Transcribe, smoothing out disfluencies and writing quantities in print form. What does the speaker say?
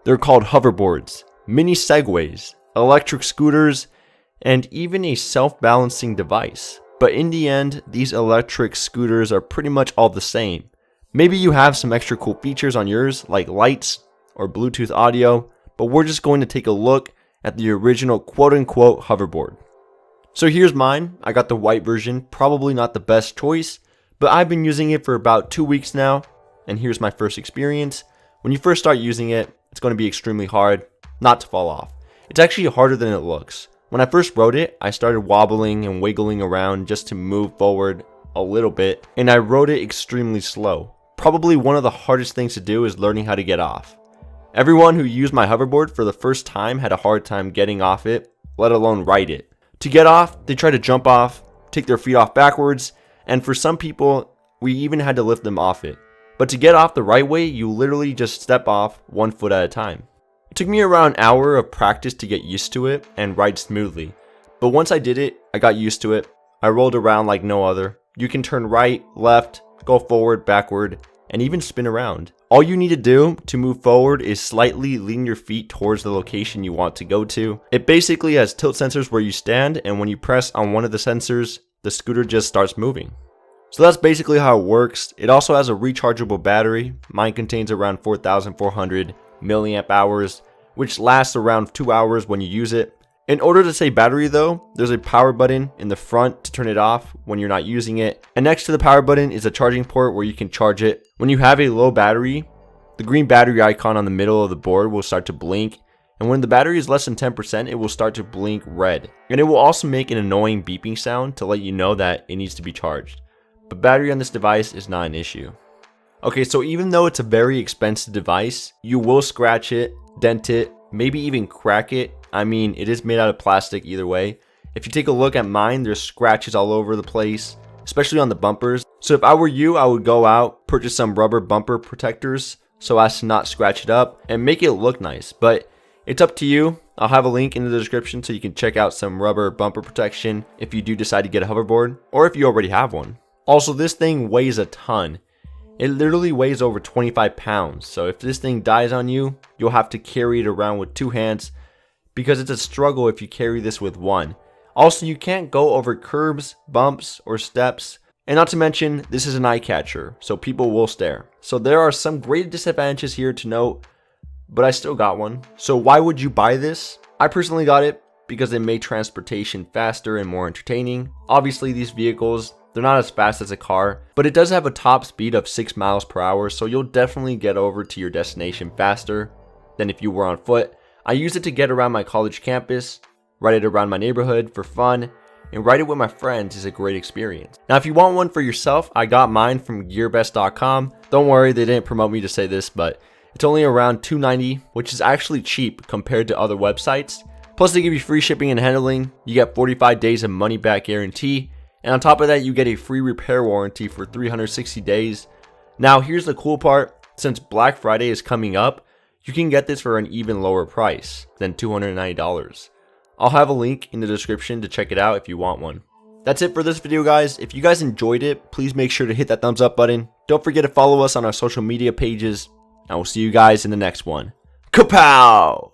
They're called hoverboards, mini segways, electric scooters, and even a self-balancing device. But in the end, these electric scooters are pretty much all the same. Maybe you have some extra cool features on yours like lights or Bluetooth audio, but we're just going to take a look at the original quote-unquote hoverboard. So here's mine. I got the white version, probably not the best choice, but I've been using it for about 2 weeks now, and here's my first experience. When you first start using it, it's going to be extremely hard not to fall off. It's actually harder than it looks. When I first rode it, I started wobbling and wiggling around just to move forward a little bit, and I rode it extremely slow. Probably one of the hardest things to do is learning how to get off. Everyone who used my hoverboard for the first time had a hard time getting off it, let alone ride it. To get off, they try to jump off, take their feet off backwards, and for some people, we even had to lift them off it. But to get off the right way, you literally just step off 1 foot at a time. It took me around an hour of practice to get used to it and ride smoothly. But once I did it, I got used to it. I rolled around like no other. You can turn right, left, go forward, backward, and even spin around. All you need to do to move forward is slightly lean your feet towards the location you want to go to. It basically has tilt sensors where you stand, and when you press on one of the sensors, the scooter just starts moving. So that's basically how it works. It also has a rechargeable battery. Mine contains around 4,400 milliamp hours, which lasts around 2 hours when you use it. In order to say battery though, there's a power button in the front to turn it off when you're not using it. And next to the power button is a charging port where you can charge it. When you have a low battery, the green battery icon on the middle of the board will start to blink. And when the battery is less than 10%, it will start to blink red. And it will also make an annoying beeping sound to let you know that it needs to be charged. But battery on this device is not an issue. Okay, so even though it's a very expensive device, you will scratch it, dent it, maybe even crack it. I mean, it is made out of plastic either way. If you take a look at mine, there's scratches all over the place, especially on the bumpers. So if I were you, I would go out, purchase some rubber bumper protectors so as to not scratch it up and make it look nice. But it's up to you. I'll have a link in the description so you can check out some rubber bumper protection if you do decide to get a hoverboard or if you already have one. Also, this thing weighs a ton. It literally weighs over 25 pounds. So if this thing dies on you, you'll have to carry it around with 2 hands because it's a struggle if you carry this with one. Also, you can't go over curbs, bumps, or steps. And not to mention, this is an eye catcher, so people will stare. So there are some great disadvantages here to note, but I still got one. So why would you buy this? I personally got it because it made transportation faster and more entertaining. Obviously, these vehicles, they're not as fast as a car, but it does have a top speed of 6 miles per hour, so you'll definitely get over to your destination faster than if you were on foot. I use it to get around my college campus, ride it around my neighborhood for fun, and ride it with my friends is a great experience. Now, if you want one for yourself, I got mine from gearbest.com. Don't worry, they didn't promote me to say this, but it's only around $290, which is actually cheap compared to other websites. Plus, they give you free shipping and handling. You get 45 days of money back guarantee. And on top of that, you get a free repair warranty for 360 days. Now, here's the cool part. Since Black Friday is coming up, you can get this for an even lower price than $290. I'll have a link in the description to check it out if you want one. That's it for this video, guys. If you guys enjoyed it, please make sure to hit that thumbs up button. Don't forget to follow us on our social media pages. And we'll see you guys in the next one. Kapow!